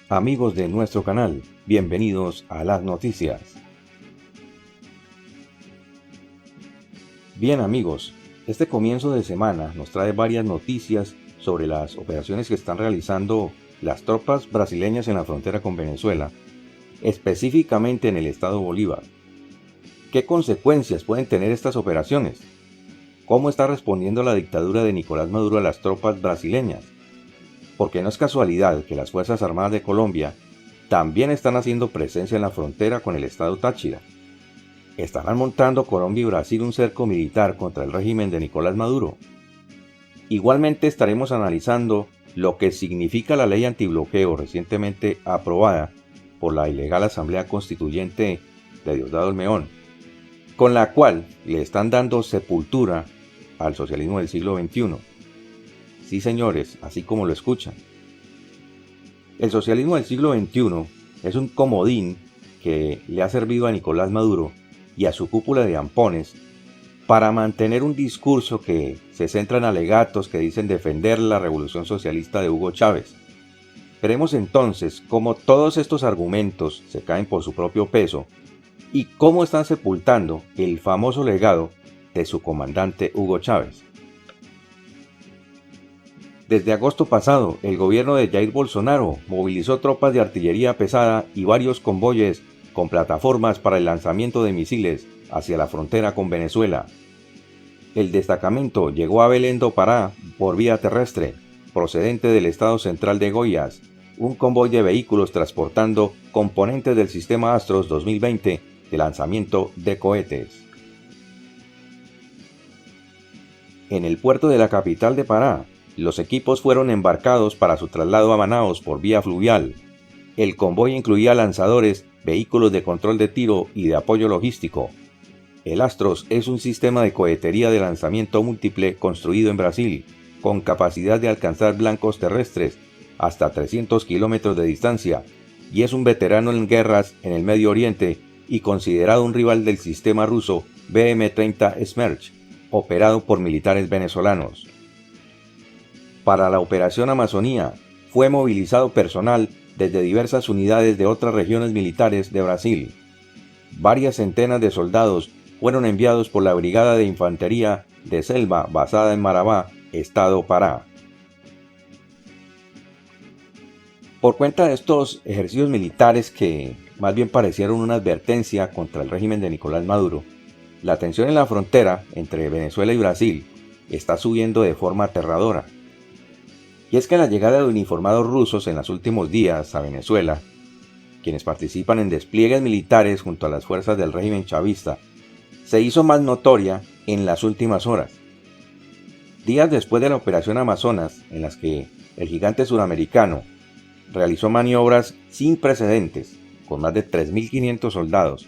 Amigos de nuestro canal, bienvenidos a las noticias. Bien amigos, este comienzo de semana nos trae varias noticias sobre las operaciones que están realizando las tropas brasileñas en la frontera con Venezuela, específicamente en el estado Bolívar. ¿Qué consecuencias pueden tener estas operaciones? ¿Cómo está respondiendo la dictadura de Nicolás Maduro a las tropas brasileñas? Porque no es casualidad que las Fuerzas Armadas de Colombia también están haciendo presencia en la frontera con el estado Táchira. ¿Estarán montando Colombia y Brasil un cerco militar contra el régimen de Nicolás Maduro? Igualmente estaremos analizando lo que significa la ley antibloqueo recientemente aprobada por la ilegal Asamblea Constituyente de Diosdado Olmeón, con la cual le están dando sepultura al socialismo del siglo XXI. Sí, señores, así como lo escuchan. El socialismo del siglo XXI es un comodín que le ha servido a Nicolás Maduro y a su cúpula de ampones para mantener un discurso que se centra en alegatos que dicen defender la revolución socialista de Hugo Chávez. Veremos entonces cómo todos estos argumentos se caen por su propio peso y cómo están sepultando el famoso legado de su comandante Hugo Chávez. Desde agosto pasado, el gobierno de Jair Bolsonaro movilizó tropas de artillería pesada y varios convoyes con plataformas para el lanzamiento de misiles hacia la frontera con Venezuela. El destacamento llegó a Belén do Pará por vía terrestre, procedente del estado central de Goiás, un convoy de vehículos transportando componentes del sistema Astros 2020 de lanzamiento de cohetes. En el puerto de la capital de Pará, los equipos fueron embarcados para su traslado a Manaos por vía fluvial. El convoy incluía lanzadores, vehículos de control de tiro y de apoyo logístico. El Astros es un sistema de cohetería de lanzamiento múltiple construido en Brasil, con capacidad de alcanzar blancos terrestres hasta 300 kilómetros de distancia, y es un veterano en guerras en el Medio Oriente y considerado un rival del sistema ruso BM-30 Smerch, operado por militares venezolanos. Para la Operación Amazonía fue movilizado personal desde diversas unidades de otras regiones militares de Brasil. Varias centenas de soldados fueron enviados por la Brigada de Infantería de Selva basada en Marabá, estado Pará. Por cuenta de estos ejercicios militares que más bien parecieron una advertencia contra el régimen de Nicolás Maduro, la tensión en la frontera entre Venezuela y Brasil está subiendo de forma aterradora. Y es que la llegada de uniformados rusos en los últimos días a Venezuela, quienes participan en despliegues militares junto a las fuerzas del régimen chavista, se hizo más notoria en las últimas horas. Días después de la Operación Amazonas, en las que el gigante suramericano realizó maniobras sin precedentes con más de 3.500 soldados,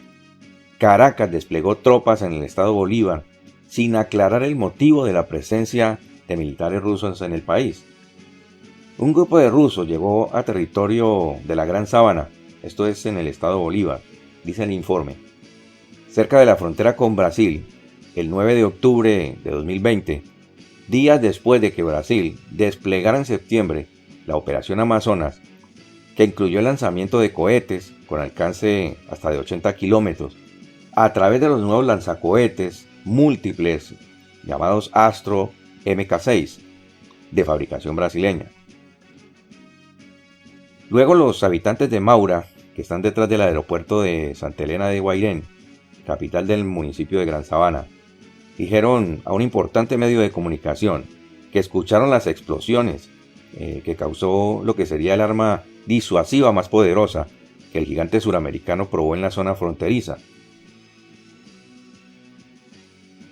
Caracas desplegó tropas en el estado Bolívar sin aclarar el motivo de la presencia de militares rusos en el país. Un grupo de rusos llegó a territorio de la Gran Sabana, esto es en el estado Bolívar, dice el informe, cerca de la frontera con Brasil, el 9 de octubre de 2020, días después de que Brasil desplegara en septiembre la Operación Amazonas, que incluyó el lanzamiento de cohetes con alcance hasta de 80 kilómetros, a través de los nuevos lanzacohetes múltiples llamados Astro Mk6, de fabricación brasileña. Luego los habitantes de Maura, que están detrás del aeropuerto de Santa Elena de Guairén, capital del municipio de Gran Sabana, dijeron a un importante medio de comunicación que escucharon las explosiones que causó lo que sería el arma disuasiva más poderosa que el gigante suramericano probó en la zona fronteriza.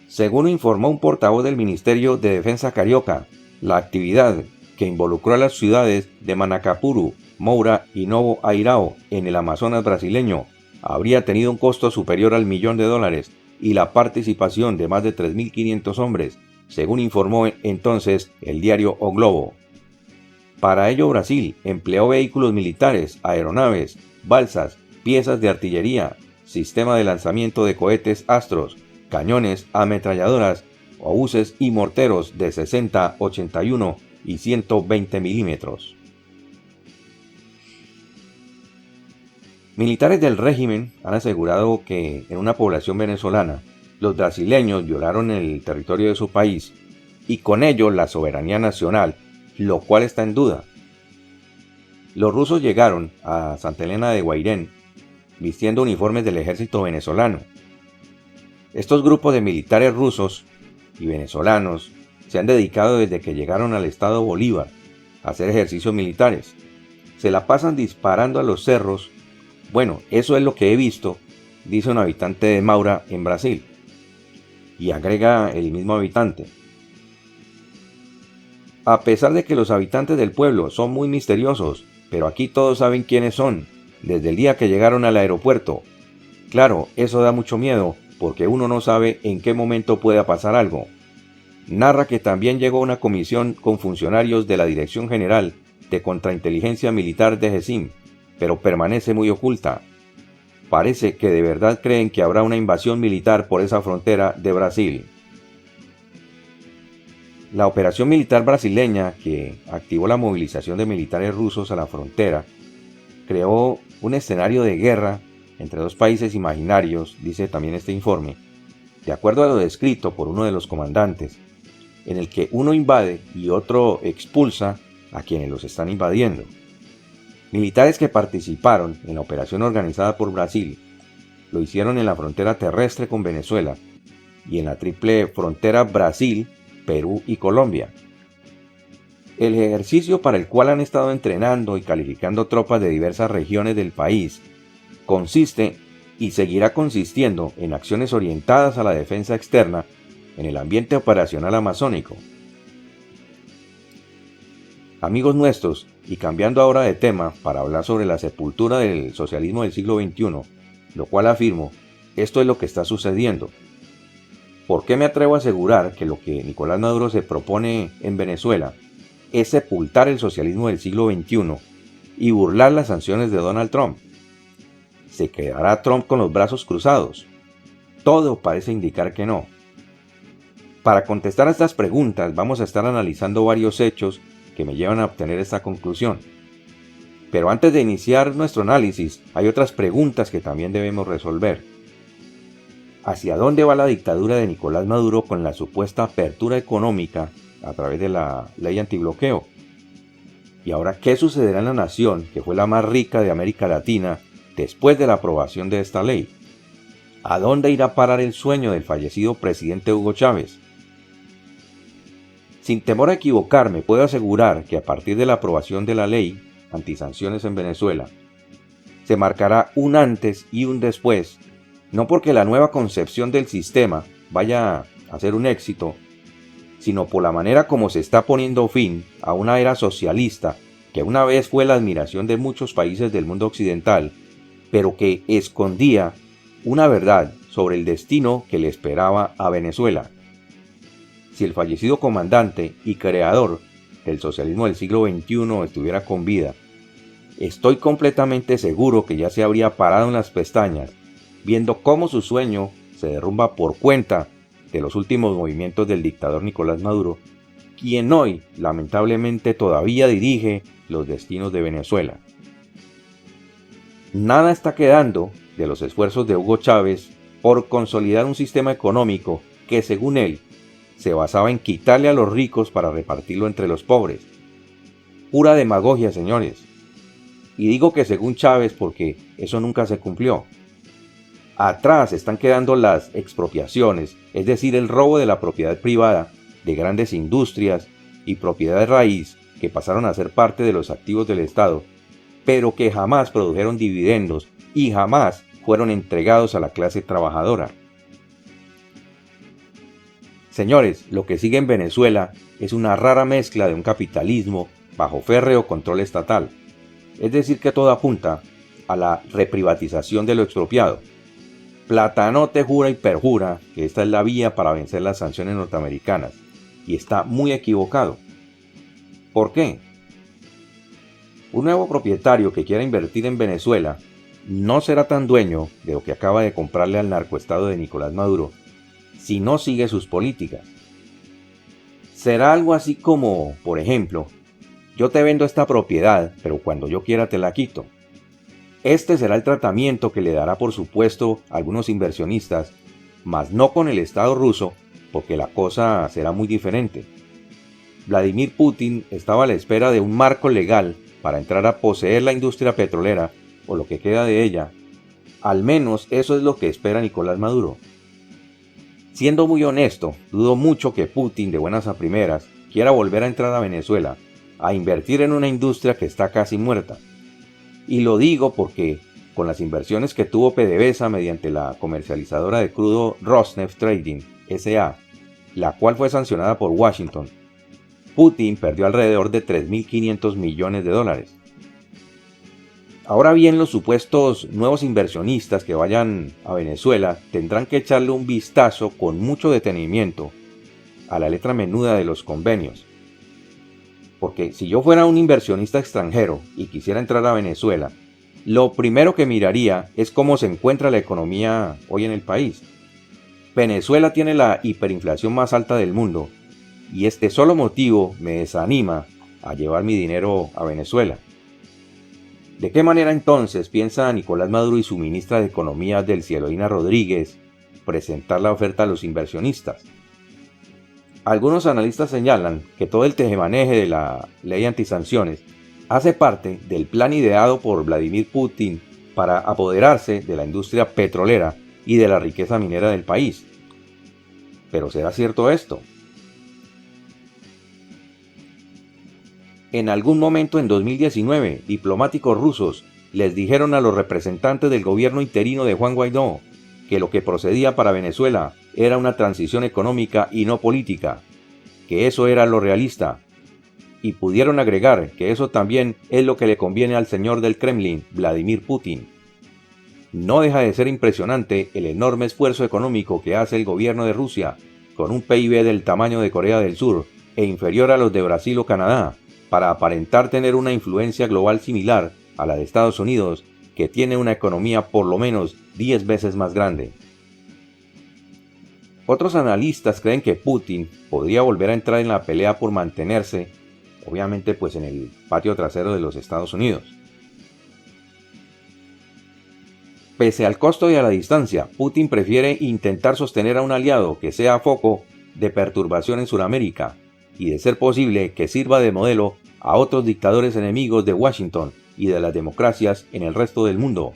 Según informó un portavoz del Ministerio de Defensa carioca, la actividad que involucró a las ciudades de Manacapuru, Moura y Novo Airao en el Amazonas brasileño habría tenido un costo superior al $1.000.000 y la participación de más de 3.500 hombres, según informó entonces el diario O Globo. Para ello Brasil empleó vehículos militares, aeronaves, balsas, piezas de artillería, sistema de lanzamiento de cohetes Astros, cañones, ametralladoras, obuses y morteros de 60, 81 y 120 milímetros. Militares del régimen han asegurado que en una población venezolana, los brasileños violaron el territorio de su país y con ello la soberanía nacional, lo cual está en duda. Los rusos llegaron a Santa Elena de Guairén vistiendo uniformes del ejército venezolano. Estos grupos de militares rusos y venezolanos se han dedicado desde que llegaron al estado Bolívar a hacer ejercicios militares. Se la pasan disparando a los cerros. Bueno, eso es lo que he visto, dice un habitante de Maura en Brasil. Y agrega el mismo habitante: a pesar de que los habitantes del pueblo son muy misteriosos, pero aquí todos saben quiénes son, desde el día que llegaron al aeropuerto. Claro, eso da mucho miedo, porque uno no sabe en qué momento pueda pasar algo. Narra que también llegó una comisión con funcionarios de la Dirección General de Contrainteligencia Militar de GESIM, pero permanece muy oculta. Parece que de verdad creen que habrá una invasión militar por esa frontera de Brasil. La operación militar brasileña, que activó la movilización de militares rusos a la frontera, creó un escenario de guerra entre dos países imaginarios, dice también este informe, de acuerdo a lo descrito por uno de los comandantes, en el que uno invade y otro expulsa a quienes los están invadiendo. Militares que participaron en la operación organizada por Brasil lo hicieron en la frontera terrestre con Venezuela y en la triple frontera Brasil, Perú y Colombia. El ejercicio para el cual han estado entrenando y calificando tropas de diversas regiones del país consiste y seguirá consistiendo en acciones orientadas a la defensa externa en el ambiente operacional amazónico. Amigos nuestros, y cambiando ahora de tema para hablar sobre la sepultura del socialismo del siglo XXI, lo cual afirmo, esto es lo que está sucediendo. ¿Por qué me atrevo a asegurar que lo que Nicolás Maduro se propone en Venezuela es sepultar el socialismo del siglo XXI y burlar las sanciones de Donald Trump? ¿Se quedará Trump con los brazos cruzados? Todo parece indicar que no. Para contestar a estas preguntas vamos a estar analizando varios hechos que me llevan a obtener esta conclusión. Pero antes de iniciar nuestro análisis, hay otras preguntas que también debemos resolver. ¿Hacia dónde va la dictadura de Nicolás Maduro con la supuesta apertura económica a través de la ley antibloqueo? ¿Y ahora qué sucederá en la nación, que fue la más rica de América Latina, después de la aprobación de esta ley? ¿A dónde irá a parar el sueño del fallecido presidente Hugo Chávez? Sin temor a equivocarme, puedo asegurar que a partir de la aprobación de la ley antisanciones en Venezuela, se marcará un antes y un después, no porque la nueva concepción del sistema vaya a ser un éxito, sino por la manera como se está poniendo fin a una era socialista que una vez fue la admiración de muchos países del mundo occidental, pero que escondía una verdad sobre el destino que le esperaba a Venezuela. Si el fallecido comandante y creador del socialismo del siglo XXI estuviera con vida, estoy completamente seguro que ya se habría parado en las pestañas, viendo cómo su sueño se derrumba por cuenta de los últimos movimientos del dictador Nicolás Maduro, quien hoy lamentablemente todavía dirige los destinos de Venezuela. Nada está quedando de los esfuerzos de Hugo Chávez por consolidar un sistema económico que, según él, se basaba en quitarle a los ricos para repartirlo entre los pobres. Pura demagogia, señores. Y digo que según Chávez porque eso nunca se cumplió. Atrás están quedando las expropiaciones, es decir, el robo de la propiedad privada de grandes industrias y propiedades raíz que pasaron a ser parte de los activos del Estado, pero que jamás produjeron dividendos y jamás fueron entregados a la clase trabajadora. Señores, lo que sigue en Venezuela es una rara mezcla de un capitalismo bajo férreo control estatal, es decir, que todo apunta a la reprivatización de lo expropiado. Platanote jura y perjura que esta es la vía para vencer las sanciones norteamericanas, y está muy equivocado. ¿Por qué? Un nuevo propietario que quiera invertir en Venezuela no será tan dueño de lo que acaba de comprarle al narcoestado de Nicolás Maduro si no sigue sus políticas. Será algo así como, por ejemplo, yo te vendo esta propiedad, pero cuando yo quiera te la quito. Este será el tratamiento que le dará por supuesto a algunos inversionistas, mas no con el Estado ruso, porque la cosa será muy diferente. Vladimir Putin estaba a la espera de un marco legal para entrar a poseer la industria petrolera, o lo que queda de ella. Al menos eso es lo que espera Nicolás Maduro. Siendo muy honesto, dudo mucho que Putin, de buenas a primeras, quiera volver a entrar a Venezuela, a invertir en una industria que está casi muerta. Y lo digo porque, con las inversiones que tuvo PDVSA mediante la comercializadora de crudo Rosneft Trading, S.A., la cual fue sancionada por Washington, Putin perdió alrededor de 3.500 millones de dólares. Ahora bien, los supuestos nuevos inversionistas que vayan a Venezuela tendrán que echarle un vistazo con mucho detenimiento a la letra menuda de los convenios. Porque si yo fuera un inversionista extranjero y quisiera entrar a Venezuela, lo primero que miraría es cómo se encuentra la economía hoy en el país. Venezuela tiene la hiperinflación más alta del mundo, y este solo motivo me desanima a llevar mi dinero a Venezuela. ¿De qué manera entonces piensa Nicolás Maduro y su ministra de Economía, Delcielodina Rodríguez, presentar la oferta a los inversionistas? Algunos analistas señalan que todo el tejemaneje de la ley antisanciones hace parte del plan ideado por Vladimir Putin para apoderarse de la industria petrolera y de la riqueza minera del país. ¿Pero será cierto esto? En algún momento en 2019, diplomáticos rusos les dijeron a los representantes del gobierno interino de Juan Guaidó que lo que procedía para Venezuela era una transición económica y no política, que eso era lo realista, y pudieron agregar que eso también es lo que le conviene al señor del Kremlin, Vladimir Putin. No deja de ser impresionante el enorme esfuerzo económico que hace el gobierno de Rusia, con un PIB del tamaño de Corea del Sur e inferior a los de Brasil o Canadá, para aparentar tener una influencia global similar a la de Estados Unidos, que tiene una economía por lo menos 10 veces más grande. Otros analistas creen que Putin podría volver a entrar en la pelea por mantenerse, obviamente pues en el patio trasero de los Estados Unidos. Pese al costo y a la distancia, Putin prefiere intentar sostener a un aliado que sea foco de perturbación en Sudamérica, y de ser posible que sirva de modelo a otros dictadores enemigos de Washington y de las democracias en el resto del mundo.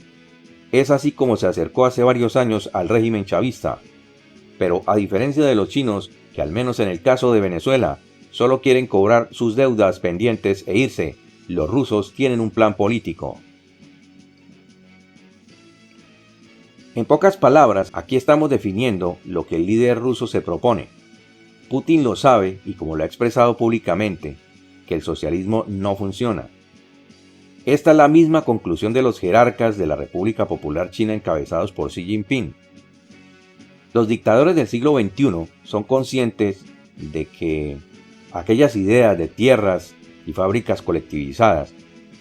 Es así como se acercó hace varios años al régimen chavista. Pero a diferencia de los chinos, que al menos en el caso de Venezuela, solo quieren cobrar sus deudas pendientes e irse, los rusos tienen un plan político. En pocas palabras, aquí estamos definiendo lo que el líder ruso se propone. Putin lo sabe y como lo ha expresado públicamente, que el socialismo no funciona. Esta es la misma conclusión de los jerarcas de la República Popular China encabezados por Xi Jinping. Los dictadores del siglo XXI son conscientes de que aquellas ideas de tierras y fábricas colectivizadas,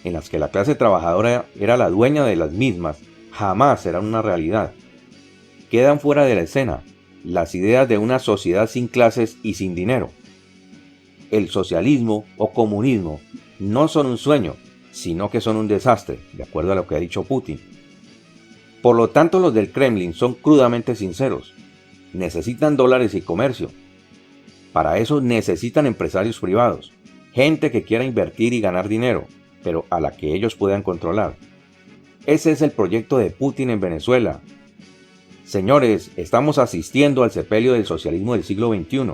en las que la clase trabajadora era la dueña de las mismas, jamás serán una realidad. Quedan fuera de la escena las ideas de una sociedad sin clases y sin dinero. El socialismo o comunismo no son un sueño, sino que son un desastre, de acuerdo a lo que ha dicho Putin. Por lo tanto, los del Kremlin son crudamente sinceros. Necesitan dólares y comercio. Para eso necesitan empresarios privados, gente que quiera invertir y ganar dinero, pero a la que ellos puedan controlar. Ese es el proyecto de Putin en Venezuela. Señores, estamos asistiendo al sepelio del socialismo del siglo XXI.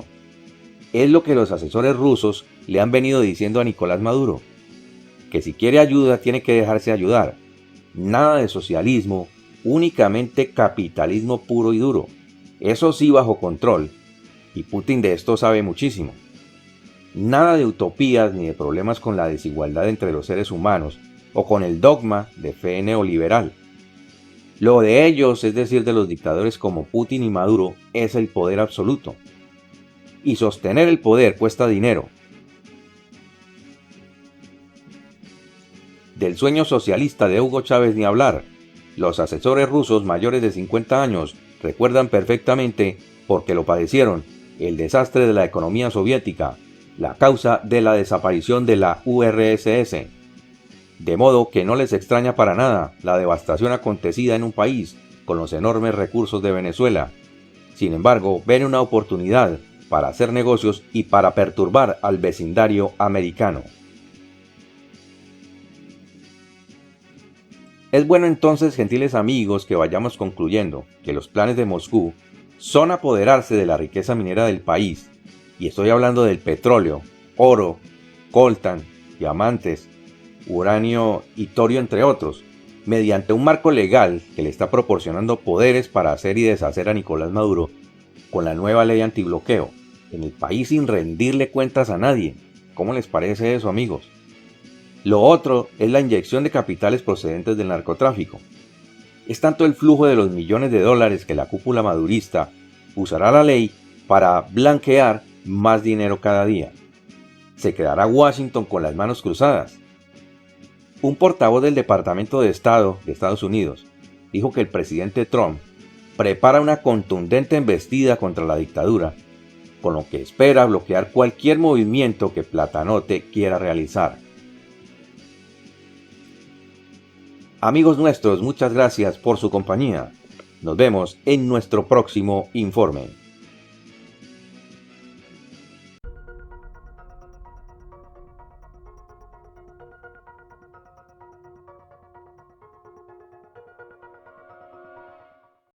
Es lo que los asesores rusos le han venido diciendo a Nicolás Maduro, que si quiere ayuda tiene que dejarse ayudar. Nada de socialismo, únicamente capitalismo puro y duro. Eso sí bajo control, y Putin de esto sabe muchísimo. Nada de utopías ni de problemas con la desigualdad entre los seres humanos o con el dogma de fe neoliberal. Lo de ellos, es decir, de los dictadores como Putin y Maduro, es el poder absoluto. Y sostener el poder cuesta dinero. Del sueño socialista de Hugo Chávez ni hablar. Los asesores rusos mayores de 50 años recuerdan perfectamente, porque lo padecieron, el desastre de la economía soviética, la causa de la desaparición de la URSS. De modo que no les extraña para nada la devastación acontecida en un país con los enormes recursos de Venezuela. Sin embargo, ven una oportunidad para hacer negocios y para perturbar al vecindario americano. Es bueno entonces, gentiles amigos, que vayamos concluyendo que los planes de Moscú son apoderarse de la riqueza minera del país, y estoy hablando del petróleo, oro, coltan, diamantes, uranio y torio entre otros, mediante un marco legal que le está proporcionando poderes para hacer y deshacer a Nicolás Maduro con la nueva ley antibloqueo, en el país sin rendirle cuentas a nadie. ¿Cómo les parece eso, amigos? Lo otro es la inyección de capitales procedentes del narcotráfico. Es tanto el flujo de los millones de dólares que la cúpula madurista usará la ley para blanquear más dinero cada día. Se quedará Washington con las manos cruzadas. Un portavoz del Departamento de Estado de Estados Unidos dijo que el presidente Trump prepara una contundente embestida contra la dictadura, con lo que espera bloquear cualquier movimiento que Platanote quiera realizar. Amigos nuestros, muchas gracias por su compañía. Nos vemos en nuestro próximo informe.